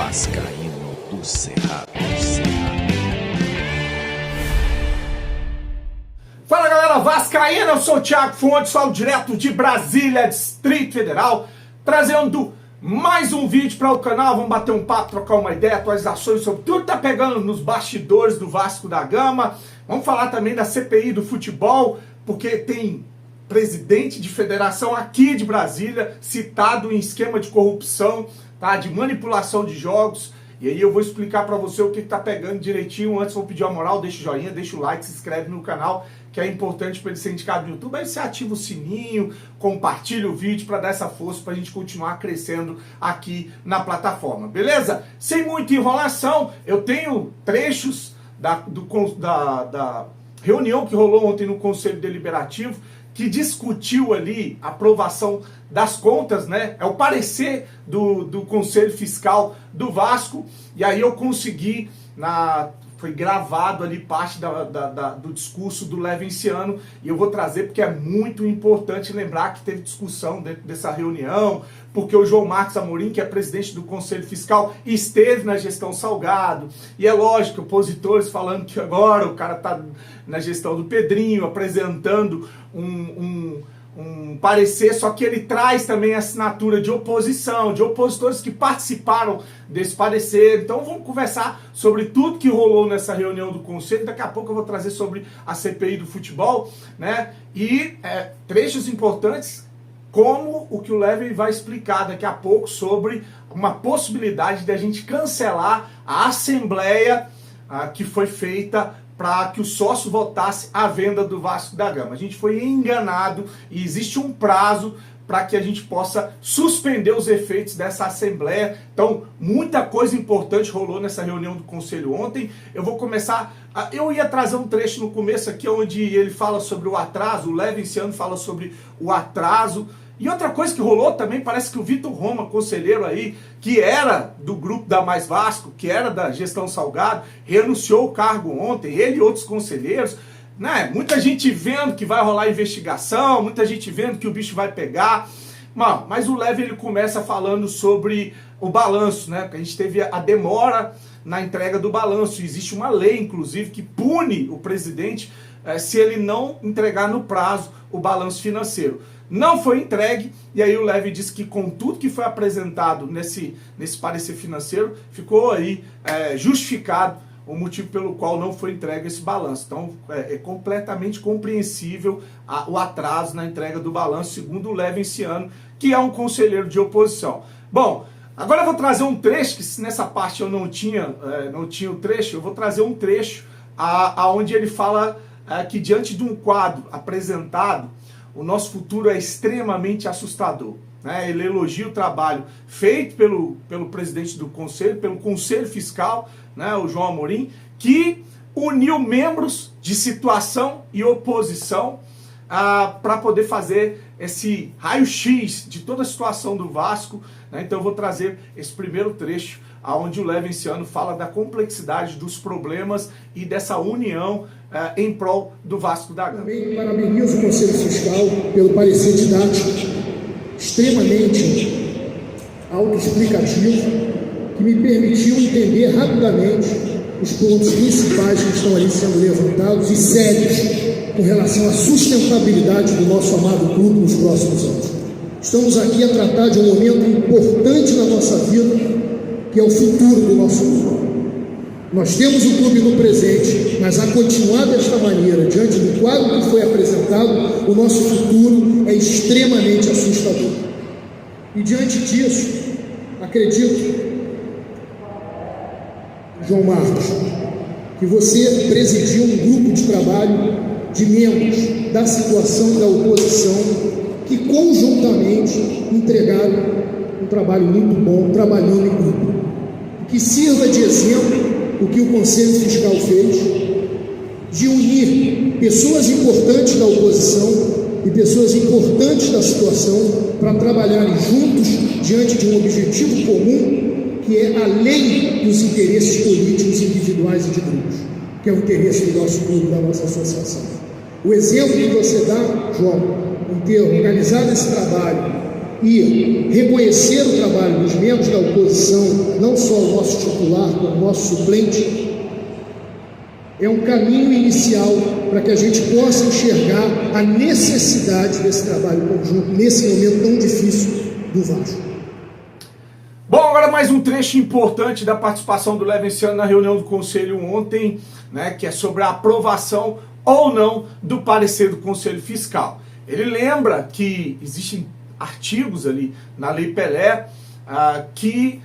Vascaíno do Cerrado. Fala galera vascaína, eu sou o Thiago Fontes, falo direto de Brasília, Distrito Federal, trazendo mais um vídeo para o canal. Vamos bater um papo, trocar uma ideia, atualizações sobre tudo que tá pegando nos bastidores do Vasco da Gama. Vamos falar também da CPI do futebol, porque tem presidente de federação aqui de Brasília citado em esquema de corrupção, tá? De manipulação de jogos. E aí eu vou explicar para você o que tá pegando direitinho. Antes vou pedir uma moral, deixa o joinha, deixa o like, se inscreve no canal, que é importante para ele ser indicado no YouTube. Aí você ativa o sininho, compartilha o vídeo para dar essa força para a gente continuar crescendo aqui na plataforma, beleza? Sem muita enrolação, eu tenho trechos da reunião que rolou ontem no Conselho Deliberativo, que discutiu ali a aprovação das contas, né? É o parecer do Conselho Fiscal do Vasco, e aí eu consegui, foi gravado ali parte do discurso do Levenciano, e eu vou trazer porque é muito importante lembrar que teve discussão dentro dessa reunião, porque o João Marcos Amorim, que é presidente do Conselho Fiscal, esteve na gestão Salgado, e é lógico, opositores falando que agora o cara está na gestão do Pedrinho, apresentando um parecer, só que ele traz também a assinatura de oposição, de opositores que participaram desse parecer. Então vamos conversar sobre tudo que rolou nessa reunião do Conselho. Daqui a pouco eu vou trazer sobre a CPI do futebol, né? E trechos importantes, como o que o Leve vai explicar daqui a pouco sobre uma possibilidade de a gente cancelar a assembleia que foi feita para que o sócio votasse a venda do Vasco da Gama. A gente foi enganado e existe um prazo para que a gente possa suspender os efeitos dessa assembleia. Então, muita coisa importante rolou nessa reunião do Conselho ontem. Eu vou começar... Eu ia trazer um trecho no começo aqui, onde ele fala sobre o atraso, o Levenciano fala sobre o atraso. E outra coisa que rolou também, parece que o Vitor Roma, conselheiro aí, que era do grupo da Mais Vasco, que era da gestão Salgado, renunciou o cargo ontem, ele e outros conselheiros, né? Muita gente vendo que vai rolar investigação, muita gente vendo que o bicho vai pegar. Mano, mas o Leve ele começa falando sobre o balanço, né? Porque a gente teve a demora na entrega do balanço. Existe uma lei, inclusive, que pune o presidente se ele não entregar no prazo o balanço financeiro. Não foi entregue, e aí o Leve disse que com tudo que foi apresentado nesse parecer financeiro, ficou aí justificado o motivo pelo qual não foi entregue esse balanço. Então é completamente compreensível o atraso na entrega do balanço, segundo o Levenciano, que é um conselheiro de oposição. Bom, agora eu vou trazer um trecho, que nessa parte eu não tinha o trecho, eu vou trazer um trecho onde ele fala que diante de um quadro apresentado, o nosso futuro é extremamente assustador, né? Ele elogia o trabalho feito pelo presidente do Conselho, pelo Conselho Fiscal, né, o João Amorim, que uniu membros de situação e oposição para poder fazer esse raio-x de toda a situação do Vasco, né? Então eu vou trazer esse primeiro trecho, onde o Levenciano fala da complexidade dos problemas e dessa união em prol do Vasco da Gama. Também parabenizo o Conselho Fiscal pelo parecer didático, extremamente autoexplicativo, que me permitiu entender rapidamente os pontos principais que estão ali sendo levantados e sérios com relação à sustentabilidade do nosso amado clube nos próximos anos. Estamos aqui a tratar de um momento importante na nossa vida, que é o futuro do nosso clube. Nós temos o clube no presente, mas a continuar desta maneira, diante do quadro que foi apresentado, o nosso futuro é extremamente assustador. E diante disso, acredito, João Marcos, que você presidiu um grupo de trabalho de membros da situação e da oposição que conjuntamente entregaram um trabalho muito bom, trabalhando em grupo. Que sirva de exemplo o que o Conselho Fiscal fez, de unir pessoas importantes da oposição e pessoas importantes da situação para trabalharem juntos diante de um objetivo comum, que é além dos interesses políticos individuais e de grupos, que é o interesse do nosso clube, da nossa associação. O exemplo que você dá, João, em ter organizado esse trabalho e reconhecer o trabalho dos membros da oposição, não só o nosso titular, como o nosso suplente, é um caminho inicial para que a gente possa enxergar a necessidade desse trabalho conjunto nesse momento tão difícil do Vasco. Bom, agora mais um trecho importante da participação do Levenciano na reunião do Conselho ontem, né, que é sobre a aprovação ou não do parecer do Conselho Fiscal. Ele lembra que existem artigos ali na Lei Pelé que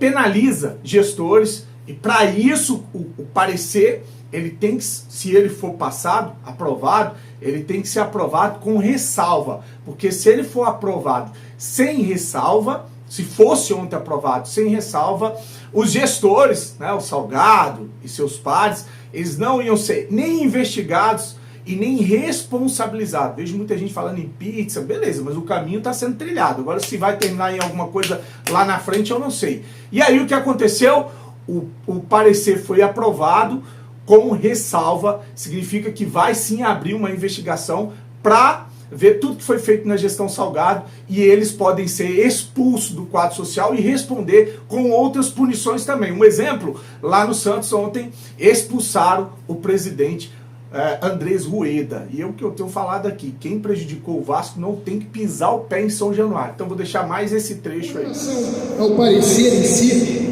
penaliza gestores, e para isso o parecer, ele tem que, se ele for passado, aprovado, ele tem que ser aprovado com ressalva, porque se ele for aprovado sem ressalva, se fosse ontem aprovado sem ressalva, os gestores, né, o Salgado e seus pares, eles não iam ser nem investigados e nem responsabilizados. Vejo muita gente falando em pizza, beleza, mas o caminho está sendo trilhado. Agora, se vai terminar em alguma coisa lá na frente, eu não sei. E aí o que aconteceu? O parecer foi aprovado com ressalva, significa que vai sim abrir uma investigação para ver tudo que foi feito na gestão Salgado, e eles podem ser expulsos do quadro social e responder com outras punições também. Um exemplo, lá no Santos ontem expulsaram o presidente Andrés Rueda. E é o que eu tenho falado aqui, quem prejudicou o Vasco não tem que pisar o pé em São Januário. Então vou deixar mais esse trecho aí. Em relação ao parecer em si,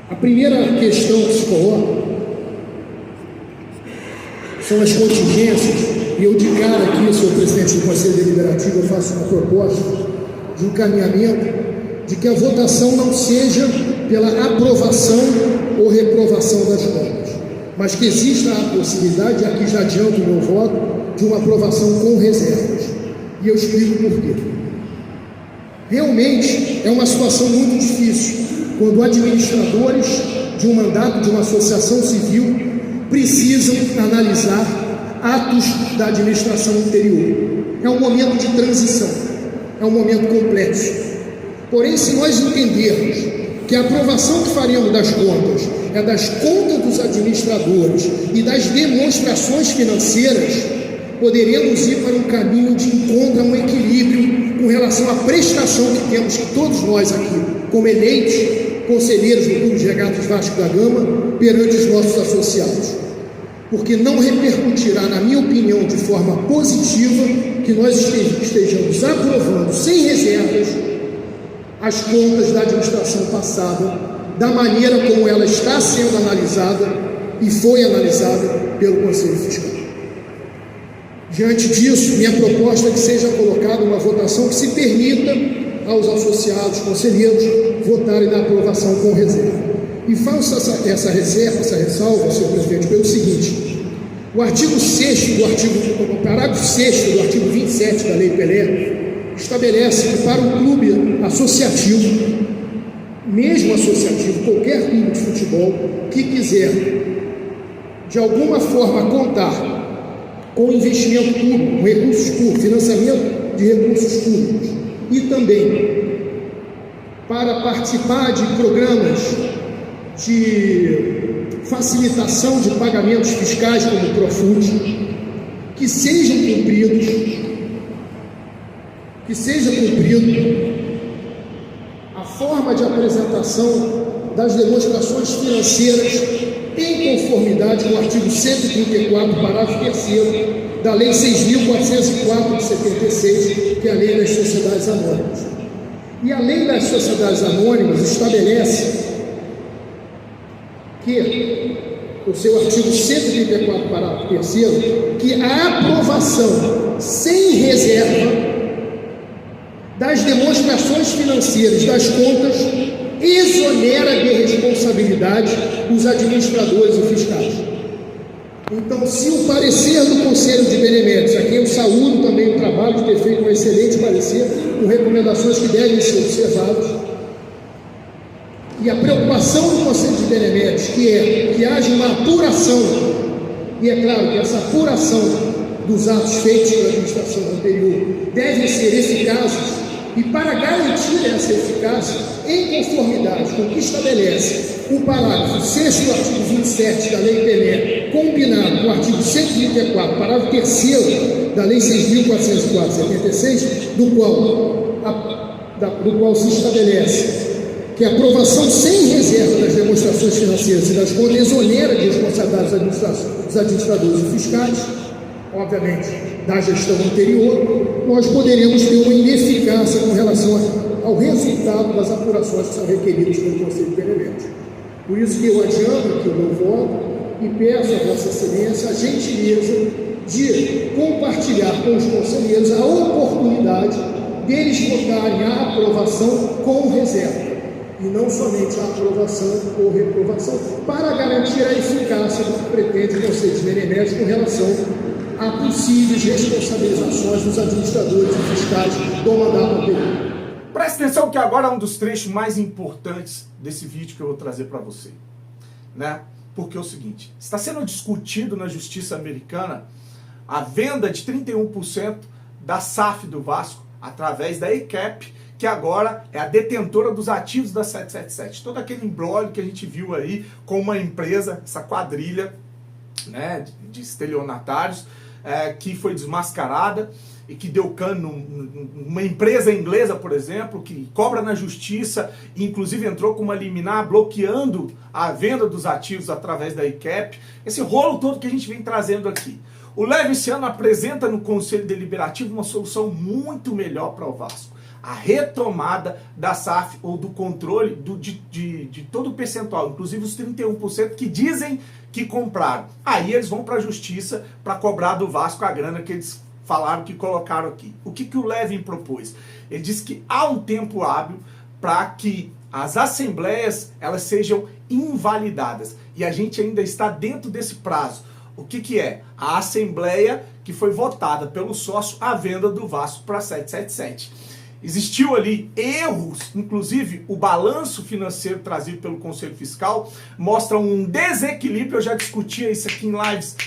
a primeira questão que se coloca são as contingências, e eu de cara aqui, senhor presidente do Conselho Deliberativo, eu faço uma proposta de encaminhamento de que a votação não seja pela aprovação ou reprovação das contas, mas que exista a possibilidade, aqui já adianto o meu voto, de uma aprovação com reservas. E eu explico por quê. Realmente é uma situação muito difícil quando administradores de um mandato de uma associação civil precisam analisar atos da administração anterior. É um momento de transição, é um momento complexo. Porém, se nós entendermos que a aprovação que faríamos das contas é das contas dos administradores e das demonstrações financeiras, poderemos ir para um caminho de encontro a um equilíbrio com relação à prestação que temos, que todos nós aqui, como eleitos, conselheiros do Clube de Regatas Vasco da Gama, perante os nossos associados. Porque não repercutirá, na minha opinião, de forma positiva, que nós estejamos aprovando, sem reservas, as contas da administração passada, da maneira como ela está sendo analisada e foi analisada pelo Conselho Fiscal. Diante disso, minha proposta é que seja colocada uma votação que se permita aos associados, conselheiros, votarem na aprovação com reserva. E faço essa ressalva, senhor presidente, pelo seguinte: o artigo 6º o parágrafo 6º do artigo 27 da Lei Pelé estabelece que para um clube associativo, mesmo associativo, qualquer clube de futebol que quiser de alguma forma contar com investimento público, com recursos públicos, financiamento de recursos públicos, e também para participar de programas de facilitação de pagamentos fiscais como o Profut, que seja cumprido a forma de apresentação das demonstrações financeiras em conformidade com o artigo 134, parágrafo 3º da Lei 6.404 de 76, que é a Lei das Sociedades Anônimas. E a Lei das Sociedades Anônimas estabelece que, o seu artigo 134, parágrafo 3º, que a aprovação sem reserva das demonstrações financeiras das contas exonera de responsabilidade os administradores e fiscais. Então, se o parecer do Conselho de Beneméritos, a quem eu saúdo também o trabalho de ter feito um excelente parecer, com recomendações que devem ser observadas, e a preocupação do Conselho de Beneméritos, que é que haja uma apuração, e é claro que essa apuração dos atos feitos pela administração anterior devem ser eficazes, e para garantir essa eficácia, em conformidade com o que estabelece o parágrafo 6º do artigo 27 da Lei Pelé, combinado com o artigo 134, parágrafo 3º da Lei 6.404/76, do qual se estabelece que a aprovação sem reserva das demonstrações financeiras e das contas exonera de responsabilidade dos administradores e fiscais, obviamente, da gestão anterior, nós poderemos ter uma ineficácia com relação ao resultado das apurações que são requeridas pelo Conselho Deliberativo. Por isso que eu adianto aqui o meu voto e peço a Vossa Excelência a gentileza de compartilhar com os conselheiros a oportunidade deles votarem a aprovação com reserva, e não somente a aprovação ou reprovação, para garantir a eficácia do que pretende o Conselho de Beneméritos com relação a possíveis responsabilizações dos administradores e fiscais do mandato anterior. Presta atenção que agora é um dos trechos mais importantes desse vídeo que eu vou trazer para você, né? Porque é o seguinte, está sendo discutido na justiça americana a venda de 31% da SAF do Vasco através da ECAP, que agora é a detentora dos ativos da 777. Todo aquele imbróglio que a gente viu aí com uma empresa, essa quadrilha, né, de estelionatários, que foi desmascarada e que deu cano numa empresa inglesa, por exemplo, que cobra na justiça e inclusive entrou com uma liminar bloqueando a venda dos ativos através da ECAP. Esse rolo todo que a gente vem trazendo aqui. O Leve esse ano apresenta no Conselho Deliberativo uma solução muito melhor para o Vasco. A retomada da SAF ou do controle de todo o percentual, inclusive os 31% que dizem que compraram. Aí eles vão para a justiça para cobrar do Vasco a grana que eles falaram que colocaram aqui. O que o Levin propôs? Ele disse que há um tempo hábil para que as assembleias elas sejam invalidadas. E a gente ainda está dentro desse prazo. O que é? A assembleia que foi votada pelo sócio a venda do Vasco para 777. Existiu ali erros, inclusive o balanço financeiro trazido pelo Conselho Fiscal mostra um desequilíbrio. Eu já discutia isso aqui em lives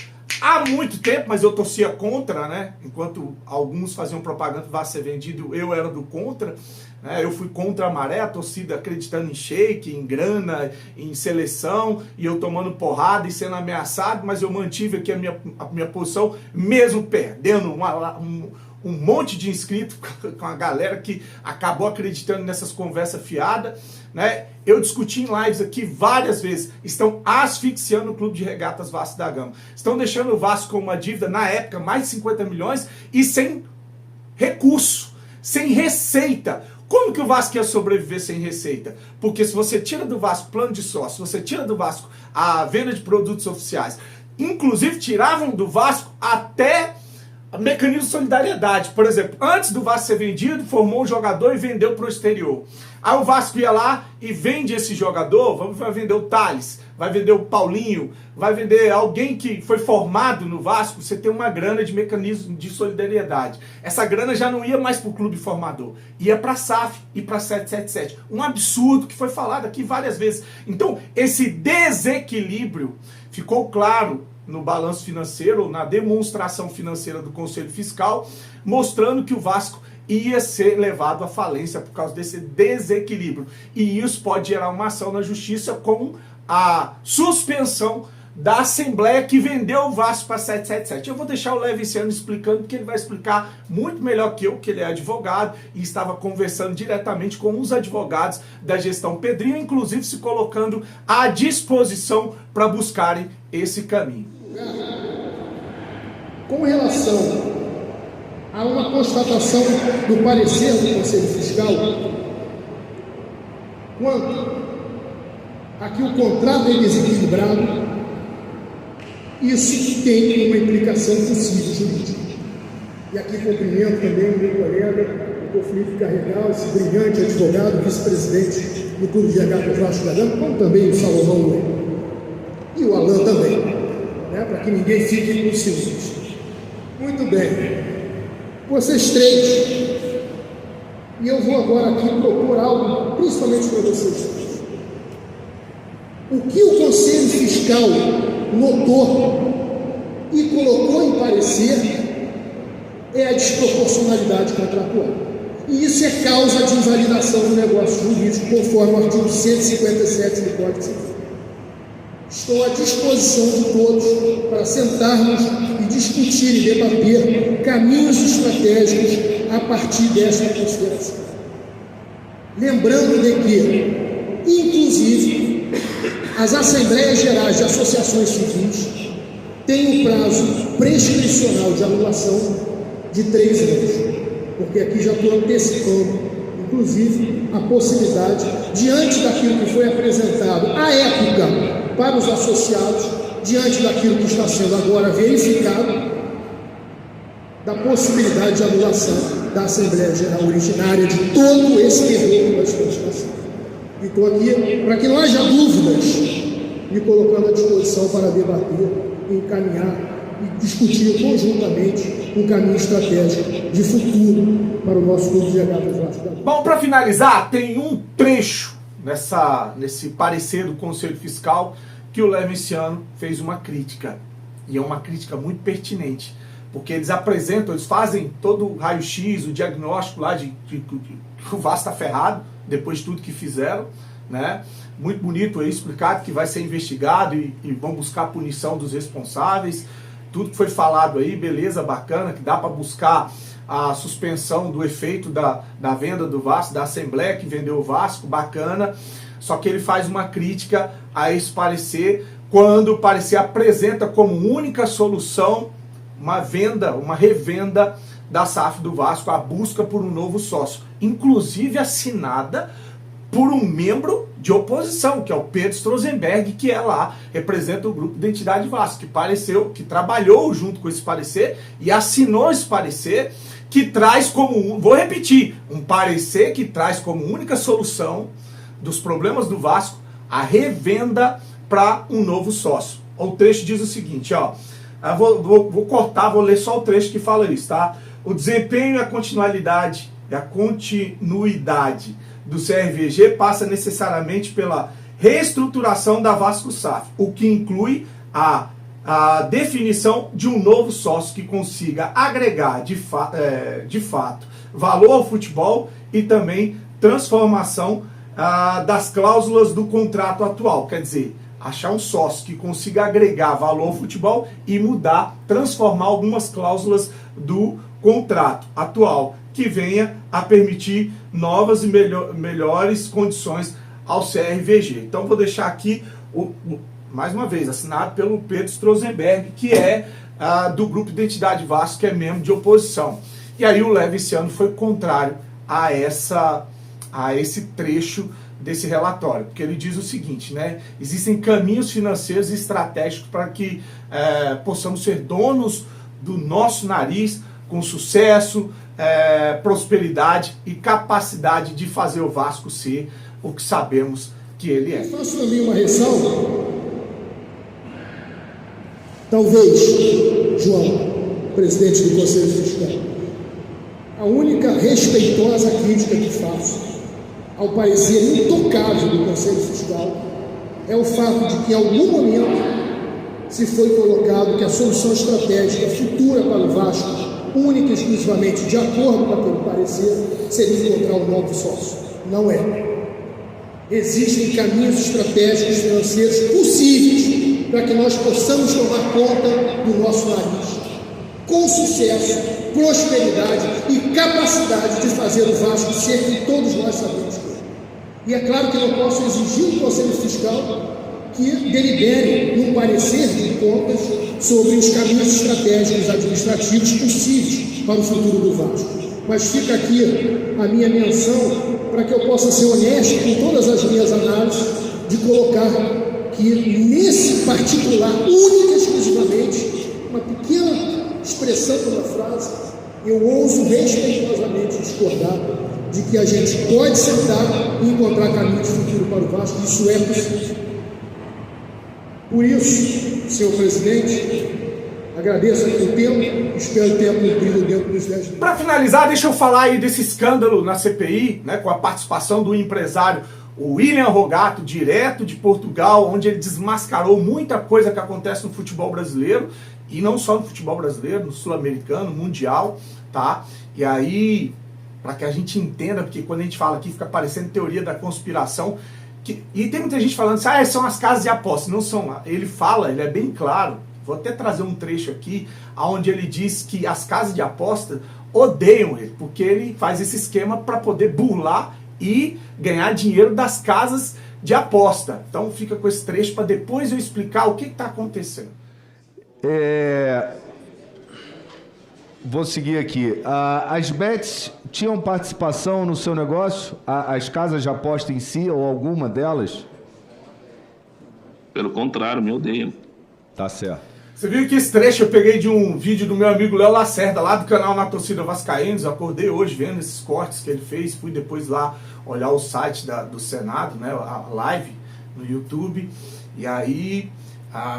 há muito tempo, mas eu torcia contra, né? Enquanto alguns faziam propaganda que vai ser vendido, eu era do contra. Né? Eu fui contra a maré, a torcida acreditando em shake, em grana, em seleção, e eu tomando porrada e sendo ameaçado, mas eu mantive aqui a minha posição, mesmo perdendo um monte de inscritos com a galera que acabou acreditando nessas conversas fiadas, né? Eu discuti em lives aqui várias vezes, estão asfixiando o Clube de Regatas Vasco da Gama. Estão deixando o Vasco com uma dívida, na época, mais de 50 milhões e sem recurso, sem receita. Como que o Vasco ia sobreviver sem receita? Porque se você tira do Vasco plano de sócio, se você tira do Vasco a venda de produtos oficiais, inclusive tiravam do Vasco até mecanismo de solidariedade. Por exemplo, antes do Vasco ser vendido, formou um jogador e vendeu para o exterior. Aí o Vasco ia lá e vende esse jogador, vai vender o Thales, vai vender o Paulinho, vai vender alguém que foi formado no Vasco, você tem uma grana de mecanismo de solidariedade. Essa grana já não ia mais para o clube formador, ia para a SAF e para a 777. Um absurdo que foi falado aqui várias vezes. Então, esse desequilíbrio ficou claro no balanço financeiro, na demonstração financeira do Conselho Fiscal, mostrando que o Vasco ia ser levado à falência por causa desse desequilíbrio. E isso pode gerar uma ação na justiça com a suspensão da Assembleia que vendeu o Vasco para 777. Eu vou deixar o Leviciano explicando, porque ele vai explicar muito melhor que eu, que ele é advogado e estava conversando diretamente com os advogados da gestão Pedrinho, inclusive se colocando à disposição para buscarem esse caminho. Com relação a uma constatação do parecer do Conselho Fiscal, quanto a que o contrato é desequilibrado, isso tem uma implicação possível jurídica. E aqui cumprimento também o meu colega, o Dr. Felipe Carregal, esse brilhante advogado, vice-presidente do Clube de Regatas Vasco da Gama, como também o Salomão e o Alan também, né, para que ninguém fique com ciúmes. Muito bem. Vocês três, e eu vou agora aqui propor algo, principalmente para vocês. O que o Conselho Fiscal notou e colocou em parecer é a desproporcionalidade contratual. E isso é causa de invalidação do negócio jurídico, conforme o artigo 157 do Código Civil. Estou à disposição de todos para sentarmos e discutir e debater caminhos estratégicos a partir desta consideração. Lembrando de que, inclusive, as Assembleias Gerais de Associações Civis têm um prazo prescricional de anulação de 3 anos, porque aqui já estou antecipando, inclusive, a possibilidade, diante daquilo que foi apresentado à época para os associados, diante daquilo que está sendo agora verificado, da possibilidade de anulação da Assembleia Geral originária de todo esse terreno da legislação. E estou aqui para que não haja dúvidas, me colocando à disposição para debater, encaminhar e discutir conjuntamente um caminho estratégico de futuro para o nosso Clube de Regatas Vasco da Gama. Bom, para finalizar, tem um trecho nesse parecer do Conselho Fiscal que o Levinciano fez uma crítica, e é uma crítica muito pertinente, porque eles fazem todo o raio-x, o diagnóstico lá de que o Vasco está ferrado, depois de tudo que fizeram, né? Muito bonito aí explicado que vai ser investigado e vão buscar a punição dos responsáveis, tudo que foi falado aí, beleza, bacana, que dá para buscar a suspensão do efeito da venda do Vasco, da Assembleia que vendeu o Vasco, bacana. Só que ele faz uma crítica a esse parecer, quando o parecer apresenta como única solução uma revenda da SAF do Vasco, a busca por um novo sócio, inclusive assinada por um membro de oposição, que é o Pedro Strozenberg, que representa o Grupo Identidade Vasco, que trabalhou junto com esse parecer e assinou esse parecer, que traz vou repetir, um parecer que traz como única solução dos problemas do Vasco a revenda para um novo sócio. O trecho diz o seguinte, ó, vou ler só o trecho que fala isso, tá? O desempenho e a continuidade do CRVG passa necessariamente pela reestruturação da Vasco SAF, o que inclui a definição de um novo sócio que consiga agregar de fato valor ao futebol e também transformação das cláusulas do contrato atual. Quer dizer, achar um sócio que consiga agregar valor ao futebol e transformar algumas cláusulas do contrato atual, que venha a permitir novas e melhores condições ao CRVG. Então vou deixar aqui, mais uma vez, assinado pelo Pedro Strozenberg, que é do Grupo Identidade Vasco, que é membro de oposição. E aí o Levinciano foi contrário a esse trecho desse relatório, porque ele diz o seguinte, né? Existem caminhos financeiros e estratégicos para que possamos ser donos do nosso nariz com sucesso, prosperidade e capacidade de fazer o Vasco ser o que sabemos que ele é. Eu faço também uma ressalva. Talvez, João, presidente do Conselho Fiscal, a única respeitosa crítica que faço ao parecer intocável do Conselho Fiscal é o fato de que em algum momento se foi colocado que a solução estratégica futura para o Vasco, única e exclusivamente de acordo com aquele parecer, seria encontrar um novo sócio. Não é. Existem caminhos estratégicos financeiros possíveis para que nós possamos tomar conta do nosso nariz, com sucesso, prosperidade e capacidade de fazer o Vasco ser que todos nós sabemos que é. E é claro que eu posso exigir do Conselho Fiscal que delibere num parecer de contas sobre os caminhos estratégicos administrativos possíveis para o futuro do Vasco. Mas fica aqui a minha menção para que eu possa ser honesto com todas as minhas análises, de colocar que nesse particular, única e exclusivamente, uma pequena expressão de uma frase, eu ouso respeitosamente discordar de que a gente pode sentar e encontrar caminho de futuro para o Vasco. Isso é possível. Por isso, senhor presidente, agradeço aqui o tempo, espero ter cumprido dentro dos 10 minutos. Para finalizar, deixa eu falar aí desse escândalo na CPI, né, com a participação do empresário o William Rogato, direto de Portugal, onde ele desmascarou muita coisa que acontece no futebol brasileiro, e não só no futebol brasileiro, no sul-americano, mundial, tá? E aí, para que a gente entenda, porque quando a gente fala aqui fica parecendo teoria da conspiração, E tem muita gente falando assim, são as casas de aposta. Não são. Ele fala, ele é bem claro, vou até trazer um trecho aqui, onde ele diz que as casas de aposta odeiam ele, porque ele faz esse esquema para poder burlar e ganhar dinheiro das casas de aposta. Então fica com esse trecho para depois eu explicar o que está acontecendo. Vou seguir aqui. As bets tinham participação no seu negócio? As casas de aposta em si, ou alguma delas? Pelo contrário, me odeiam. Tá certo. Você viu que esse trecho eu peguei de um vídeo do meu amigo Léo Lacerda, lá do canal Na Torcida Vascaínos. Eu acordei hoje vendo esses cortes que ele fez, fui depois lá olhar o site do Senado, né, a live no YouTube, e aí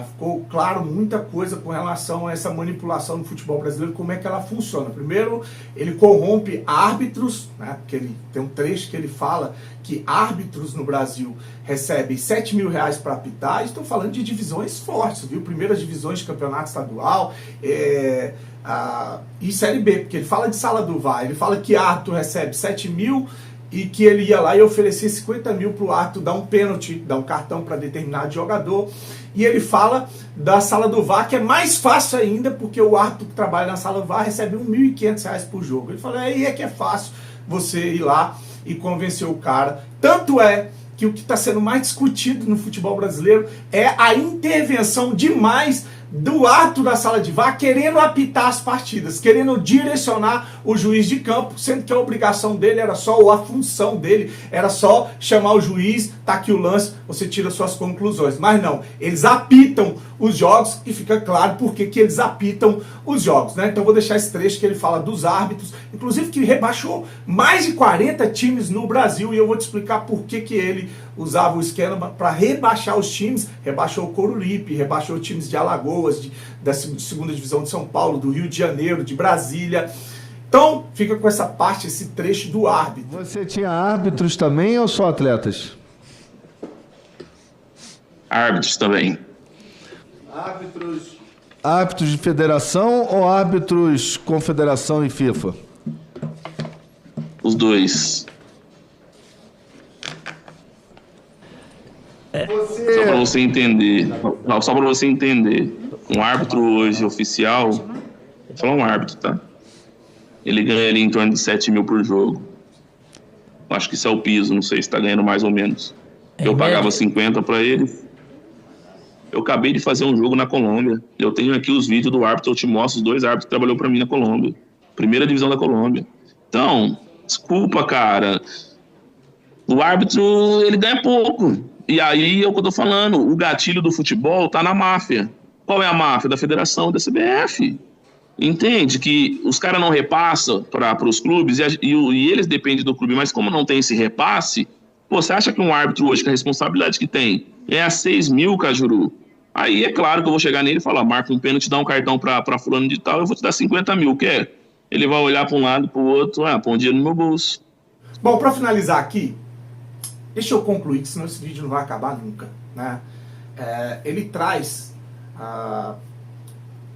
ficou claro muita coisa com relação a essa manipulação no futebol brasileiro, como é que ela funciona. Primeiro, ele corrompe árbitros, né, porque ele tem um trecho que ele fala que árbitros no Brasil recebem R$7 mil para apitar. Estou falando de divisões fortes, viu? Primeiras divisões de campeonato estadual e Série B, porque ele fala de sala do VAR, ele fala que árbitro recebe R$7 mil e que ele ia lá e oferecia R$50 mil para o árbitro dar um pênalti, dar um cartão para determinado jogador. E ele fala da sala do VAR, que é mais fácil ainda, porque o árbitro que trabalha na sala do VAR recebe R$1.500 por jogo. Ele fala, aí é que é fácil você ir lá e convencer o cara. Tanto é que o que está sendo mais discutido no futebol brasileiro é a intervenção demais do árbitro da sala de VAR querendo apitar as partidas, querendo direcionar o juiz de campo, sendo que a obrigação dele era só, ou a função dele era só chamar o juiz, tá aqui o lance, você tira suas conclusões. Mas não, eles apitam os jogos e fica claro por que eles apitam os jogos, né? Então vou deixar esse trecho que ele fala dos árbitros, inclusive que rebaixou mais de 40 times no Brasil, e eu vou te explicar por que ele usava o esquema para rebaixar os times. Rebaixou o Coruripe, rebaixou times de Alagoas, da segunda divisão de São Paulo, do Rio de Janeiro, de Brasília. Então, fica com essa parte, esse trecho do árbitro. Você tinha árbitros também ou só atletas? Árbitros também. Árbitros de federação ou árbitros confederação e FIFA? Os dois. Só para você entender. Só para você entender. Um árbitro hoje oficial, vou falar um árbitro, tá? Ele ganha ali em torno de 7 mil por jogo. Acho que isso é o piso, não sei se está ganhando mais ou menos. Eu pagava 50 para ele. Eu acabei de fazer um jogo na Colômbia. Eu tenho aqui os vídeos do árbitro, eu te mostro os dois árbitros que trabalhou para mim na Colômbia. Primeira divisão da Colômbia. Então, desculpa, cara. O árbitro, ele ganha pouco. E aí é o que eu tô falando. O gatilho do futebol tá na máfia. Qual é a máfia? Da federação, da CBF. Entende? Que os caras não repassam para os clubes e eles dependem do clube. Mas como não tem esse repasse, você acha que um árbitro hoje, que a responsabilidade que tem é a 6 mil, Cajuru? Aí é claro que eu vou chegar nele e falar, marca um pênalti, dá um cartão para fulano de tal, eu vou te dar 50 mil, quer? Ele vai olhar para um lado, para o outro, põe dinheiro no meu bolso. Bom, para finalizar aqui, deixa eu concluir, que senão esse vídeo não vai acabar nunca, né? Ele traz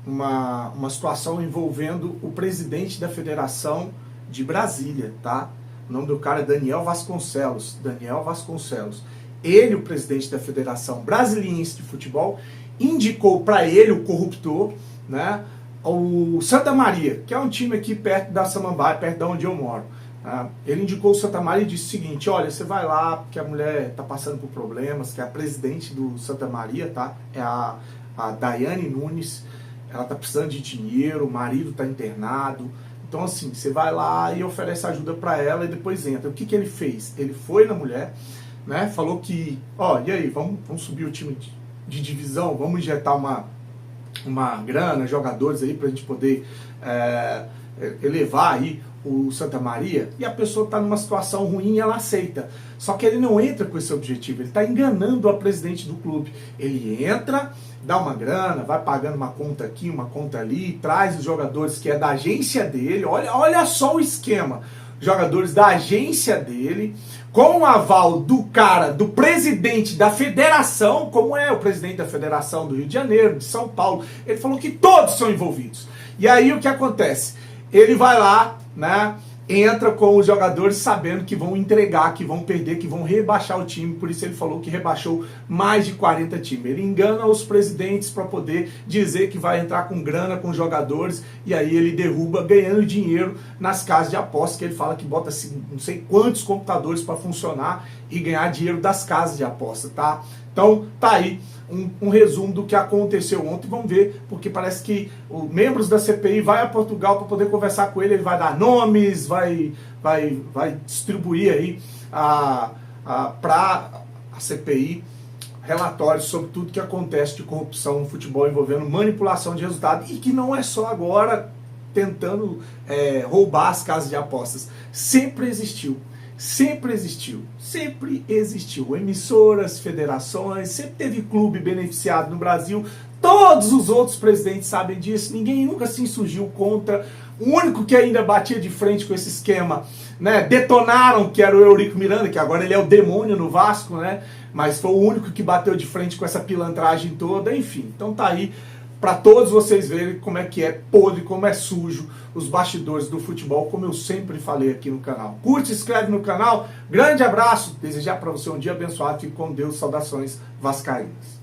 uma situação envolvendo o presidente da Federação de Brasília, tá? O nome do cara é Daniel Vasconcelos. Daniel Vasconcelos. Ele, o presidente da Federação Brasiliense de Futebol, indicou para ele, o corruptor, né, o Santa Maria, que é um time aqui perto da Samambaia, perto de onde eu moro. Ele indicou o Santa Maria e disse o seguinte, olha, você vai lá, porque a mulher está passando por problemas, que é a presidente do Santa Maria, tá? É a Daiane Nunes, ela está precisando de dinheiro, o marido está internado. Então, assim, você vai lá e oferece ajuda para ela e depois entra. O que ele fez? Ele foi na mulher, né? Falou que, e aí, vamos subir o time de divisão, vamos injetar uma grana, jogadores aí pra gente poder elevar aí o Santa Maria, e a pessoa está numa situação ruim e ela aceita. Só que ele não entra com esse objetivo, ele está enganando a presidente do clube. Ele entra, dá uma grana, vai pagando uma conta aqui, uma conta ali, traz os jogadores que é da agência dele, olha só o esquema. Jogadores da agência dele, com o aval do cara, do presidente da federação, como é o presidente da federação do Rio de Janeiro, de São Paulo. Ele falou que todos são envolvidos. E aí o que acontece? Ele vai lá, né, entra com os jogadores sabendo que vão entregar, que vão perder, que vão rebaixar o time. Por isso ele falou que rebaixou mais de 40 times. Ele engana os presidentes para poder dizer que vai entrar com grana, com jogadores, e aí ele derruba ganhando dinheiro nas casas de apostas, que ele fala que bota assim, não sei quantos computadores para funcionar e ganhar dinheiro das casas de aposta, tá? Então tá aí um resumo do que aconteceu ontem. Vamos ver, porque parece que os membros da CPI vai a Portugal para poder conversar com ele. Ele vai dar nomes, vai distribuir aí para a CPI relatórios sobre tudo que acontece de corrupção no futebol envolvendo manipulação de resultado, e que não é só agora tentando roubar as casas de apostas. Sempre existiu. Sempre existiu, sempre existiu. Emissoras, federações, sempre teve clube beneficiado no Brasil. Todos os outros presidentes sabem disso, ninguém nunca se insurgiu contra. O único que ainda batia de frente com esse esquema, né, detonaram, que era o Eurico Miranda, que agora ele é o demônio no Vasco, né, mas foi o único que bateu de frente com essa pilantragem toda, enfim. Então tá aí, para todos vocês verem como é que é podre, como é sujo os bastidores do futebol, como eu sempre falei aqui no canal. Curte, se inscreve no canal, grande abraço, desejar para você um dia abençoado, fique com Deus, saudações vascaínas.